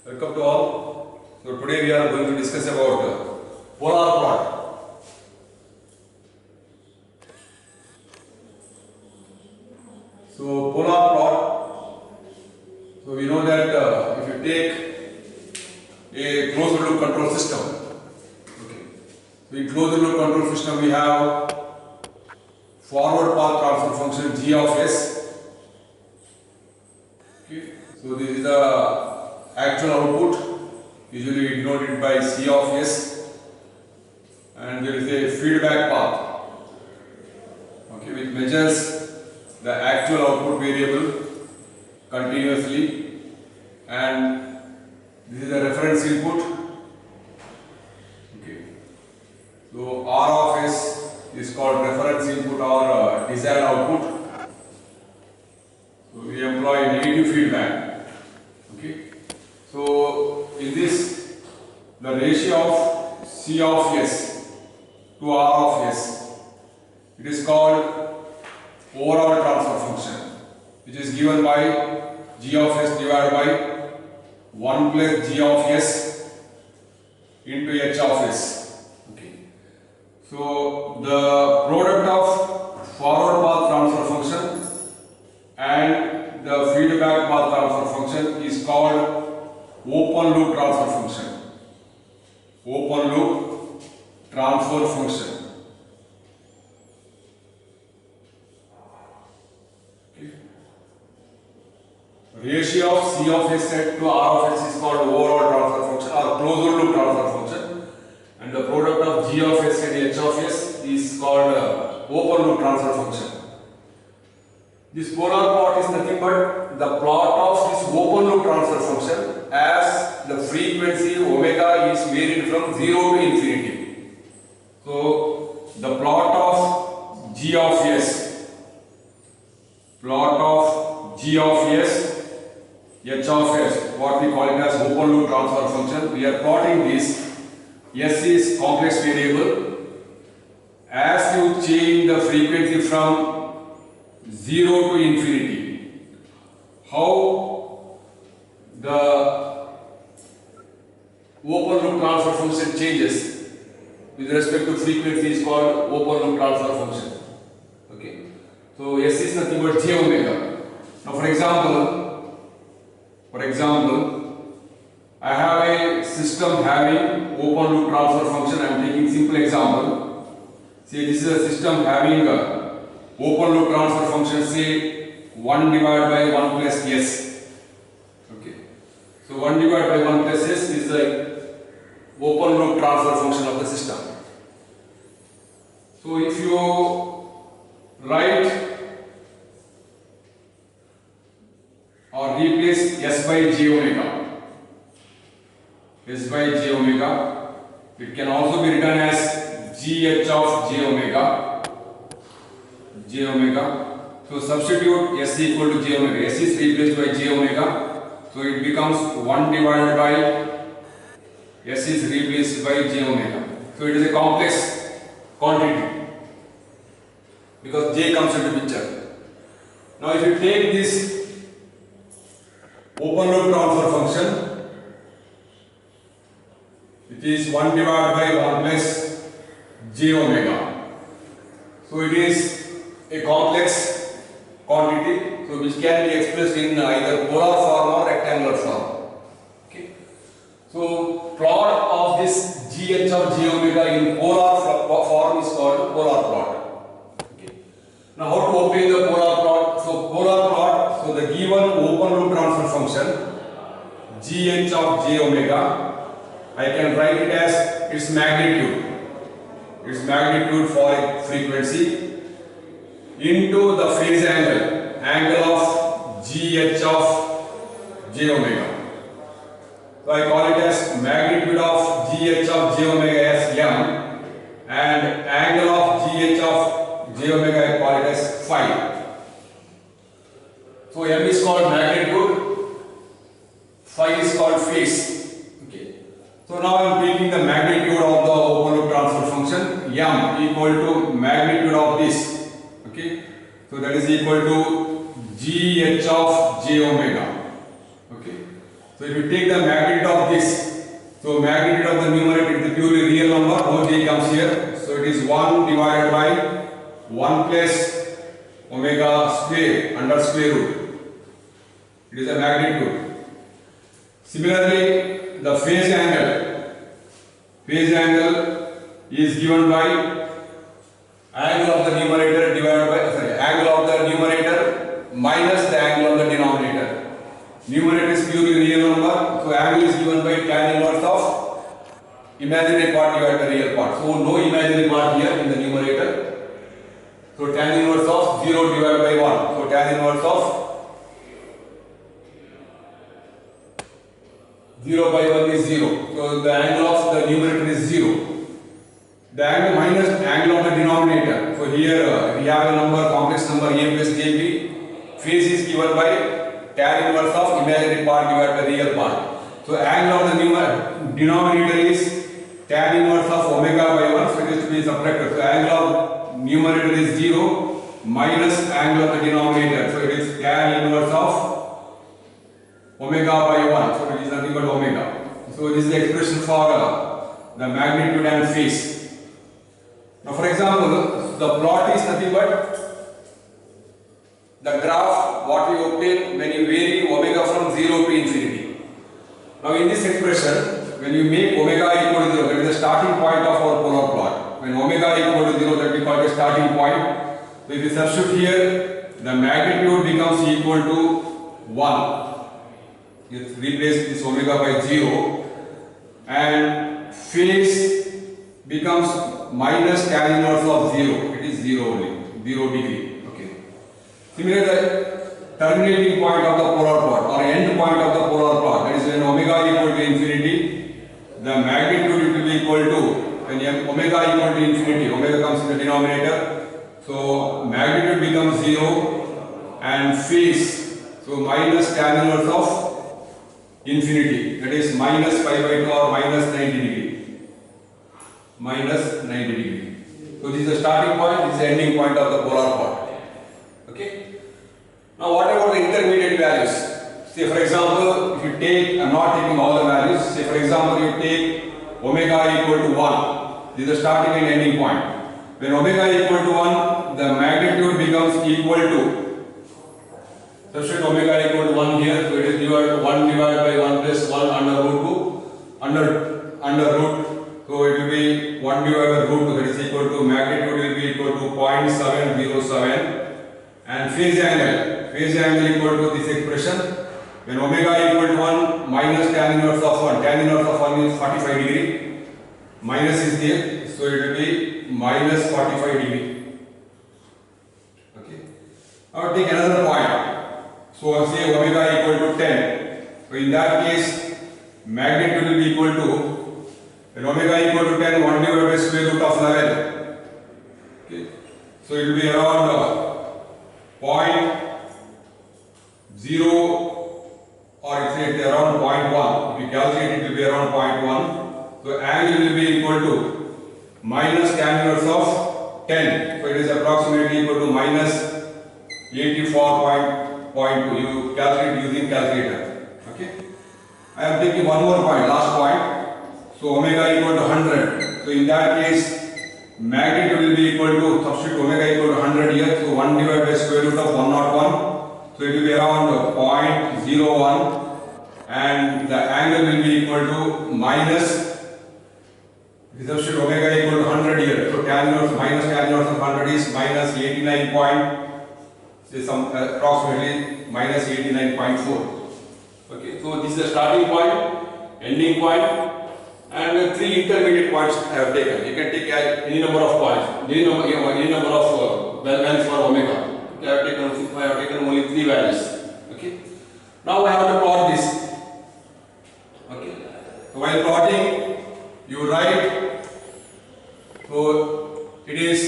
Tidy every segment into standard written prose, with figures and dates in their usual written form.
Welcome to all. So today we are going to discuss about polar plot. So polar plot. So we know that if you take a closed loop control system, okay. So in closed loop control system we have forward path transfer function g of s. Okay. So this is the actual output, usually denoted by C of S, and there is a feedback path, okay, which measures the actual output variable continuously, and this is the reference input. Okay. So R of S is called reference input or desired output. So we employ negative feedback. Okay. So in this, the ratio of C of S to R of S, it is called overall transfer function, which is given by G of S divided by 1 plus G of S into H of S. Okay. So the product of forward path transfer function and the feedback path transfer function is called open loop transfer function. Open loop transfer function. Okay. Ratio of C of S to R of S is called overall transfer function or closed loop transfer function, and the product of G of S and H of S is called open loop transfer function. This polar plot is nothing but the plot of this open loop transfer function as the frequency omega is varied from 0 to infinity. So the plot of G of S, H of S, what we call it as open loop transfer function, we are plotting this. S is complex variable. As you change the frequency from 0 to infinity, how the open loop transfer function changes with respect to frequency is called open loop transfer function. Okay. So S is nothing but j omega. Now for example, I have a system having open loop transfer function. I am taking simple example. Say this is a system having a open loop transfer function, say 1 divided by 1 plus S. Okay. So 1 divided by 1 plus S is the open loop transfer function of the system. So if you write or replace S by j omega, S by j omega, it can also be written as GH of j omega. So substitute S equal to j omega. S is replaced by j omega. So it becomes 1 divided by S is replaced by j omega. So it is a complex quantity because j comes into picture. Now if you take this open loop transfer function, it is 1 divided by 1 plus j omega. So it is a complex quantity, so which can be expressed in either polar form or rectangular form. Okay. So plot of this GH of j omega in polar form is called polar plot. Okay. Now how to obtain the polar plot? So polar plot, so the given open loop transfer function GH of j omega, I can write it as its magnitude for a frequency into the phase angle of GH of j omega. So I call it as magnitude of GH of j omega as m, and angle of GH of j omega I call it as phi. So m is called magnitude, phi is called phase. Okay. So now I am taking the magnitude of the open loop transfer function m equal to magnitude of this. Okay. So that is equal to GH of j omega. Okay. So if you take the magnitude of this, so magnitude of the numerator is the purely real number, no j comes here. So it is 1 divided by 1 plus omega square under square root. It is a magnitude. Similarly, the phase angle is given by angle of the numerator divided by angle of the numerator minus the angle of the denominator. Numerator is purely real number, so angle is given by tan inverse of imaginary part divided by real part. So no imaginary part here in the numerator. So tan inverse of 0 divided by 1. So tan inverse of 0 by 1 is 0. So the angle of the numerator is 0. The angle minus angle of the denominator. So here we have a number, complex number a plus jb. Phase is given by tan inverse of imaginary part divided by real part. So angle of the denominator is tan inverse of omega by 1. So it is to be subtracted. So angle of numerator is 0 minus angle of the denominator. So it is tan inverse of omega by 1. So it is nothing but omega. So this is the expression for the magnitude and phase. Now for example, the plot is nothing but the graph what we obtain when you vary omega from 0 to infinity. Now in this expression, when you make omega equal to 0, that is the starting point of our polar plot. When omega equal to 0, that we call the starting point. So if you substitute here, the magnitude becomes equal to 1. You replace this omega by 0 and phase becomes minus tan inverse of 0. It is 0 only, 0 degree. Okay. Similarly, the terminating point of the polar plot or end point of the polar plot, that is when omega equal to infinity, the magnitude will be equal to, when omega equal to infinity, omega comes in the denominator, so magnitude becomes 0 and phase, so minus tan inverse of infinity, that is minus pi by 2 or minus 90 degree. Minus 90 degree. So this is the starting point, this is the ending point of the polar plot. Okay. Now what about the intermediate values? Say for example, if you take, I am not taking all the values, say for example you take omega equal to 1, this is the starting and ending point. When omega equal to 1, the magnitude becomes equal to, substitute omega equal to 1 here, so it is divided 1 divided by 1 plus 1 under root 2, under root. So it will be 1 divided by root 2, that is equal to, magnitude will be equal to 0.707 and phase angle equal to this expression. When omega equal to 1 minus tan inverse of 1, tan inverse of 1 is 45 degree, minus is there, so it will be minus 45 degree. Okay. Now take another point. So say omega equal to 10. So in that case, magnitude will be equal to, when omega equal to 10, 1 divided by square root of 11. Okay. So it will be around 0.0 or it's around 0.1. If you calculate it will be around 0.1. So angle will be equal to minus tan inverse of 10. So it is approximately equal to minus 84.2. You calculate using calculator. Okay. I am taking one more point, last point. So omega equal to 100. So in that case, magnitude will be equal to, substitute omega equal to 100 here. So 1 divided by square root of 101. So it will be around 0.01 and the angle will be equal to minus, substitute omega equal to 100 here. So tan inverse minus tan inverse of 100 is minus 89 point, say some approximately minus 89.4. Okay, so this is the starting point, ending point. And 3 intermediate points I have taken. You can take any number of points, any number of values for omega. Okay, I have taken only 3 values. Okay. Now I have to plot this. Okay. So while plotting, you write. So it is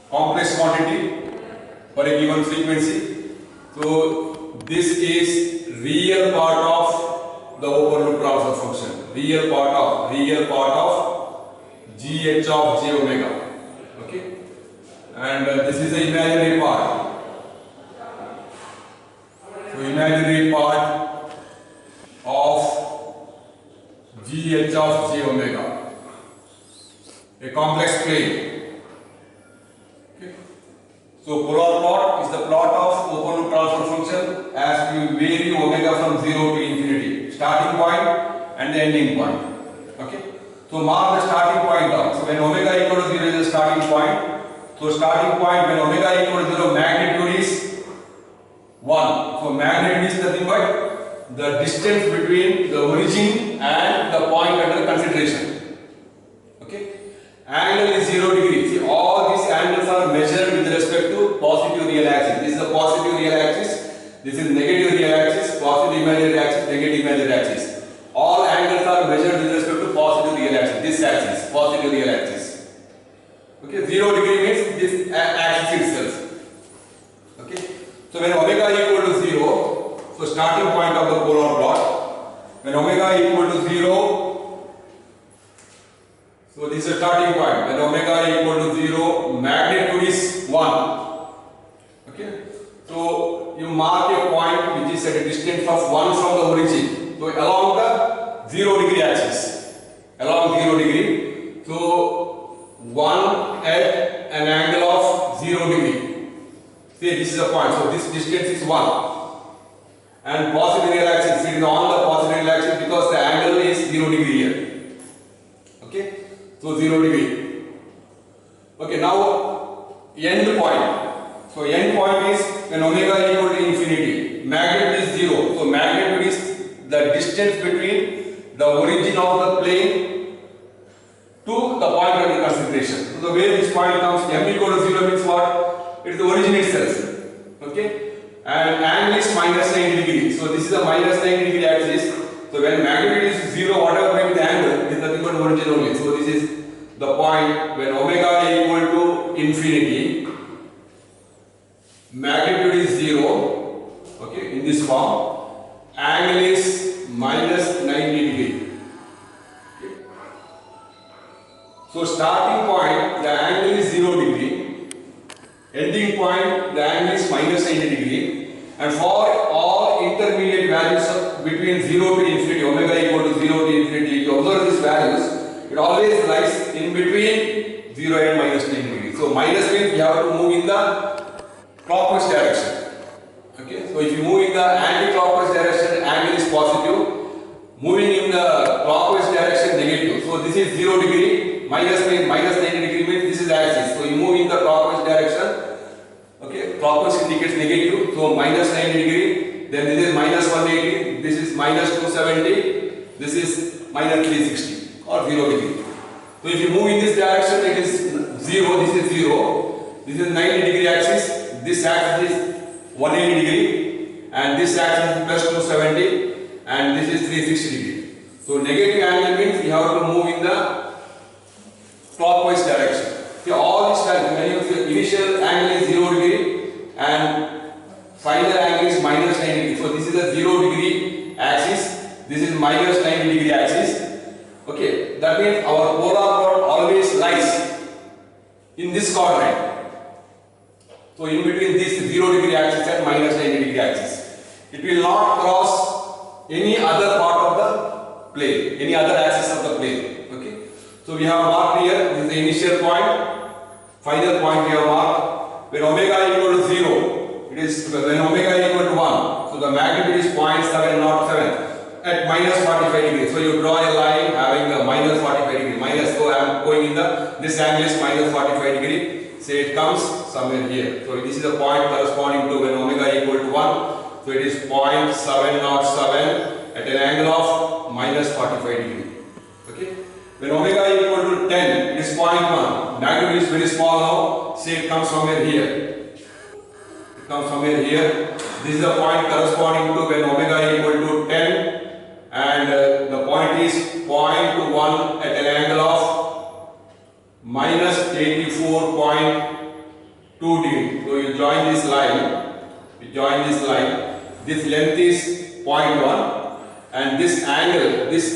complex quantity for a given frequency. So this is real part of the overlooked transfer function. Real part of gh of j omega. Okay. And this is the imaginary part. So imaginary part GH of j omega, a complex plane. Okay. So polar plot is the plot of open loop transfer function as you vary omega from 0 to infinity, starting point and the ending point. Okay. So mark the starting point down. So when omega equal to 0 is the starting point. So starting point when omega equal to 0, magnitude is 1. So magnitude is nothing but the distance between the origin and the point under consideration. Okay. Angle is 0 degrees. See, all these angles are measured with respect to positive real axis. This is the positive real axis. This is negative real axis. Positive imaginary axis, negative imaginary axis. All angles are measured with respect to positive real axis. This axis, positive real axis. Okay, 0 degree means this axis itself. Okay, so when omega equal to 0, so starting point of the polar plot, when omega equal to 0, so this is starting point. When omega equal to 0, magnitude is 1. Okay, so you mark a point which is at a distance of 1 from the origin. So along the 0 degree axis, along 0 degree. So 1 at an angle of 0 degree. See, this is the point. So this distance is 1. And positive real axis, it is on the positive real axis because the angle is 0 degree here. Okay, so 0 degree. Okay, now end point. So end point is when omega equal to infinity. Magnitude is 0. So magnitude is the distance between the origin of the plane to the point under consideration. So the way this point comes, m equal to 0 means what? It is the origin itself. Okay, and angle is minus 90 degree. So this is the minus 90 degree axis. So when magnitude is 0, whatever may be the angle, it is nothing but origin only. So this is the point when omega equal to infinity. Magnitude is 0. Okay, in this form. Angle is minus 90 degree. Okay. So starting point, the angle is 0 degree. Ending point, the angle is minus 90 degree. And for all intermediate values of between 0 to infinity, omega equal to 0 to infinity, you observe these values, it always lies in between 0 and minus 90 degree. So minus means you have to move in the clockwise direction. Okay, so if you move in the anti-clockwise direction, angle is positive. Moving in the clockwise direction, negative. So this is 0 degree. Minus means minus 90 degree means this is axis. So you move in the clockwise direction. Okay, clockwise indicates negative. So minus 90 degree. Then this is minus 180. This is minus 270. This is minus 360 or 0 degree. So if you move in this direction, it is 0. This is 0. This is 90 degree axis. This axis is 180 degree and this axis is plus 270 and this is 360 degree. So negative angle means you have to move in the clockwise direction. See, all these values, when you see initial angle is 0 degree and final angle is minus 90 degree. So this is a 0 degree axis. This is minus 90 degree axis. Okay, that means our polar plot always lies in this quadrant. So in between this 0 degree axis and minus 90 degree axis. It will not cross any other part of the plane, any other axis of the plane. Okay. So we have marked here, this is the initial point, final point we have marked. When omega equal to 0, it is when omega equal to 1. So the magnitude is 0.707 at minus 45 degrees. So you draw a line having a minus 45 degree. Minus, so I am going in the, this angle is minus 45 degree. Say it comes somewhere here. So this is a point corresponding to when omega equal to 1. So it is 0.707 at an angle of minus 45 degree. Okay. When omega equal to 10, it is 0.1. Magnitude is very small now. Say it comes somewhere here. It comes somewhere here. This is a point corresponding to when omega equal to 10 and the point is 0.1 at an angle of minus 84.2 degree. So you join this line. You join this line. This length is 0.1 and this angle is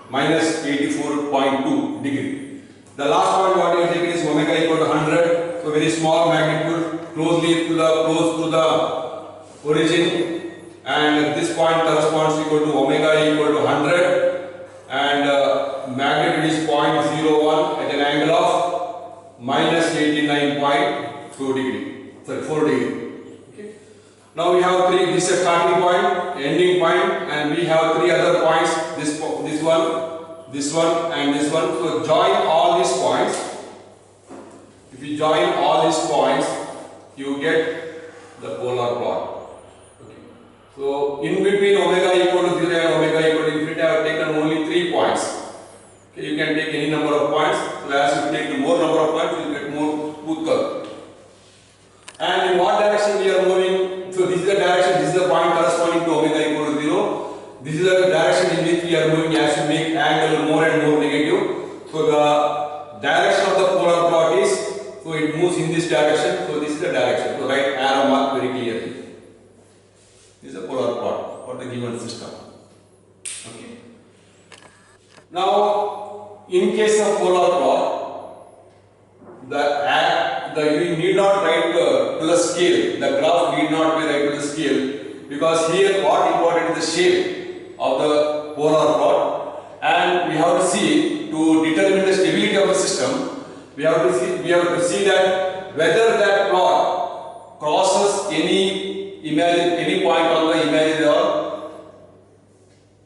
minus 84.2 degree. The last point what you take is omega equal to 100. So very small magnitude, close to the origin. and this point corresponds equal to omega equal to 100, and magnitude is 0.01 at an angle of minus 89.4 degree. Sorry, 4 degree. Okay. Now we have three. This is a starting point, ending point, and we have three other points. This one, and this one. So join all these points. If you join all these points, you get the polar plot. Okay. So in between omega equal to 0 and omega equal to infinity, I have taken only 3 points. Okay, you can take any number of points. So as you take the more number of points, you will get more smooth curve. And in what direction we are moving? So this is the direction. This is the point corresponding to omega equal to 0. This is the direction in which we are moving as you make angle more and more negative. So the direction of the polar plot is, so it moves in this direction. So this is the direction. So write arrow mark very clearly. This is the polar plot for the given system. Okay. Now, in case of polar plot, you need not write to the scale. The graph need not be write to the scale, because here what important is the shape of the polar plot, and we have to see to determine the stability of the system. We have to see that whether that plot crosses any point on the imaginary or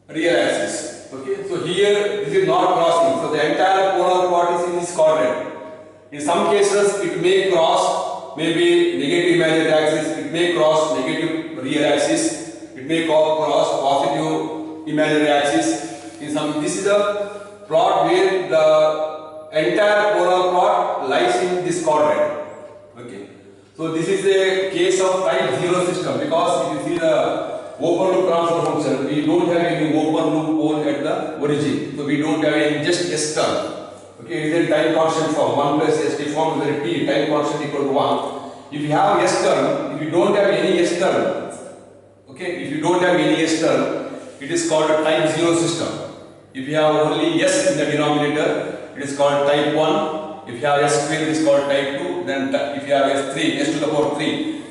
real axis. Okay, so here this is not crossing, so the entire polar plot is in this coordinate. In some cases it may cross maybe negative imaginary axis, it may cross negative real axis, it may cross positive imaginary axis. This is a plot where the entire polar plot lies in this coordinate. Okay, so this is a case of type 0 system, because if you see the open loop transfer function, we don't have any open loop pole at the origin, so we don't have any just S term. Okay, it is a time constant form, 1 plus ST form where T time constant equal to 1. If you have S term, if you don't have any S term, okay, if you don't have any S term, it is called a type 0 system. If you have only S in the denominator, it is called type 1. If you have S square, it is called type 2. Then if you have S3, S to the power 3,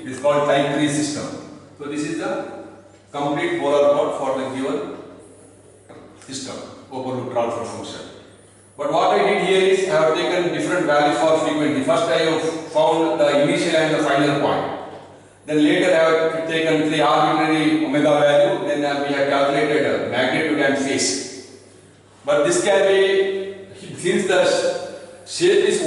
it is called type 3 system. So this is the complete polar plot for the given system, open loop transfer function. But what I did here is I have taken different values for frequency. First I have found the initial and the final point. Then later I have taken 3 arbitrary omega value. Then we have calculated magnitude and phase. But this can be, since the shape is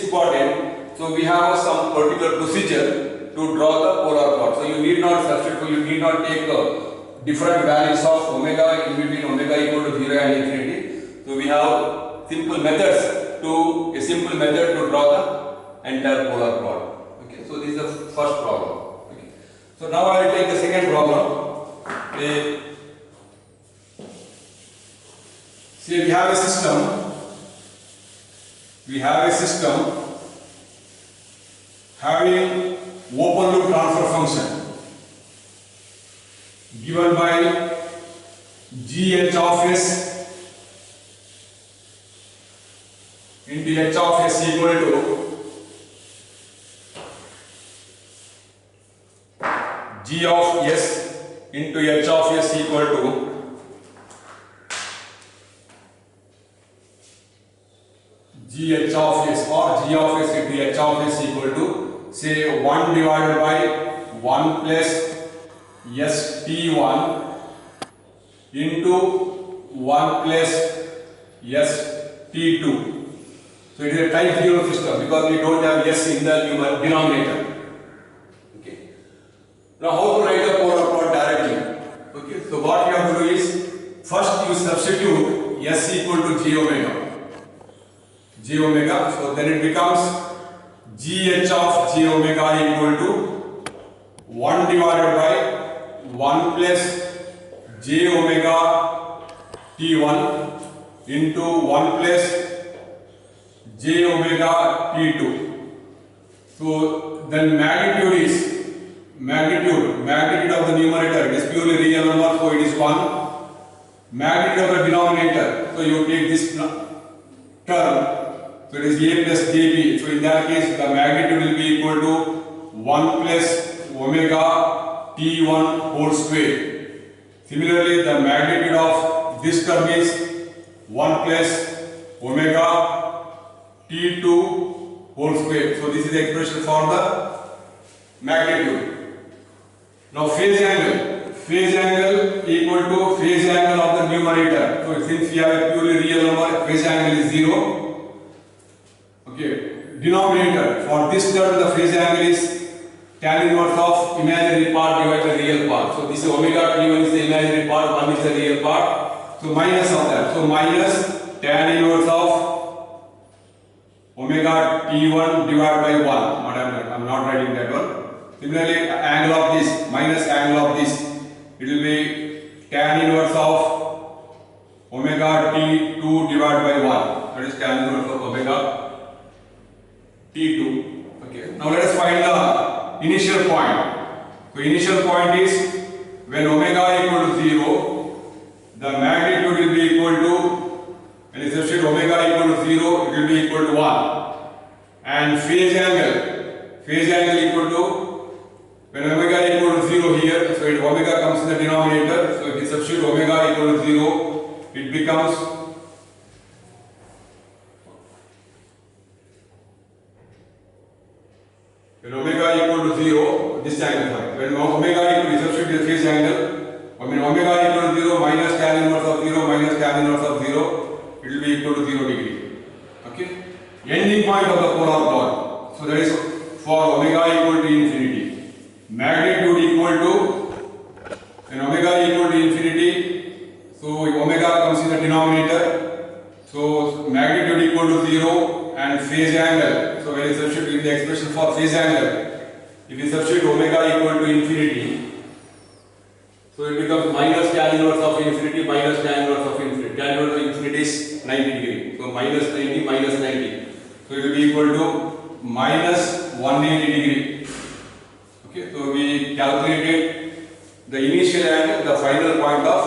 important, so we have some particular procedure to draw the polar plot. So you need not substitute, you need not take different values of omega in between omega equal to 0 and infinity. So we have a simple method to draw the entire polar plot. Okay, so this is the first problem. Okay. So now I will take the second problem. See, we have a system having open loop transfer function given by GH of S into H of S equal to G of S into H of S equal to GH of S or G of S into H of S equal to, say, 1 divided by 1 plus ST1 into 1 plus ST2. So it is a type 0 system because we don't have S in the denominator. Okay. Now how to write the polar plot directly? Okay. So what you have to do is, first you substitute S equal to J omega. So then it becomes GH of J omega equal to 1 divided by 1 plus J omega T1 into 1 plus J omega T2. So then magnitude of the numerator, it is purely real number, so it is 1. Magnitude of the denominator, so you take this term, so it is A plus JB. So in that case the magnitude will be equal to 1 plus omega T1 whole square. Similarly, the magnitude of this term is 1 plus omega T2 whole square. So this is the expression for the magnitude. Now phase angle equal to phase angle of the numerator. So since we have a purely real number, phase angle is 0. Okay, denominator for this term the phase angle is tan inverse of imaginary part divided by real part. So this is omega T1 is the imaginary part, 1 is the real part. So minus of that. So minus tan inverse of omega T1 divided by 1. I'm not writing that one. Similarly, angle of this minus angle of this, it will be tan inverse of omega T2 divided by 1. That is tan inverse of omega T2. Okay. Now let us find the initial point. So initial point is when omega equal to 0, the magnitude will be equal to, when you substitute omega equal to 0, it will be equal to 1. And phase angle equal to, when omega equal to 0 here, so omega comes in the denominator, so if you substitute omega equal to 0, it becomes when omega equal to 0, this angle, when omega equal to substitute the phase angle, when omega equal to 0 minus tan inverse of 0 minus tan inverse of 0, it will be equal to 0 degree. Okay? Ending point of the polar plot. So that is for omega equal to infinity. Magnitude equal to, when omega equal to infinity, so omega comes in the denominator, so magnitude equal to 0 and phase angle. So when you substitute in the expression for phase angle, if you substitute omega equal to infinity, so it becomes minus tan inverse of infinity minus tan inverse of infinity. Tan inverse of infinity is 90 degree. So minus 90 minus 90. So it will be equal to minus 180 degree. Okay, so we calculated the initial and the final point of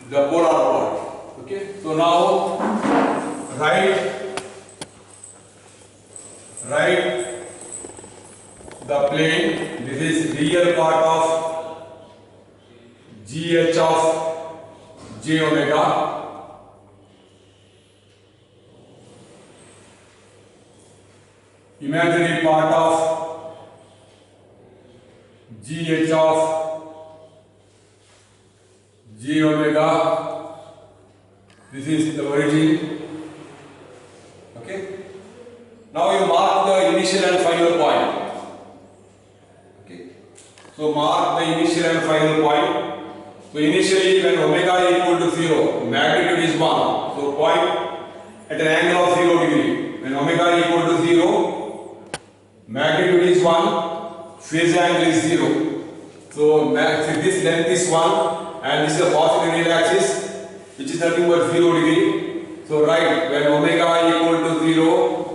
the polar plot. Okay, so now write the plane. This is real part of GH of j omega. Imaginary part of GH of j omega. This is the origin. Okay. Now you mark the initial and final point. Okay. So mark the initial and final point. So initially when omega equal to 0, magnitude is 1. So point at an angle of 0 degree. When omega equal to 0, magnitude is 1, phase angle is 0. So this length is 1 and this is the positive real axis, which is nothing but 0 degree. So write when omega equal to 0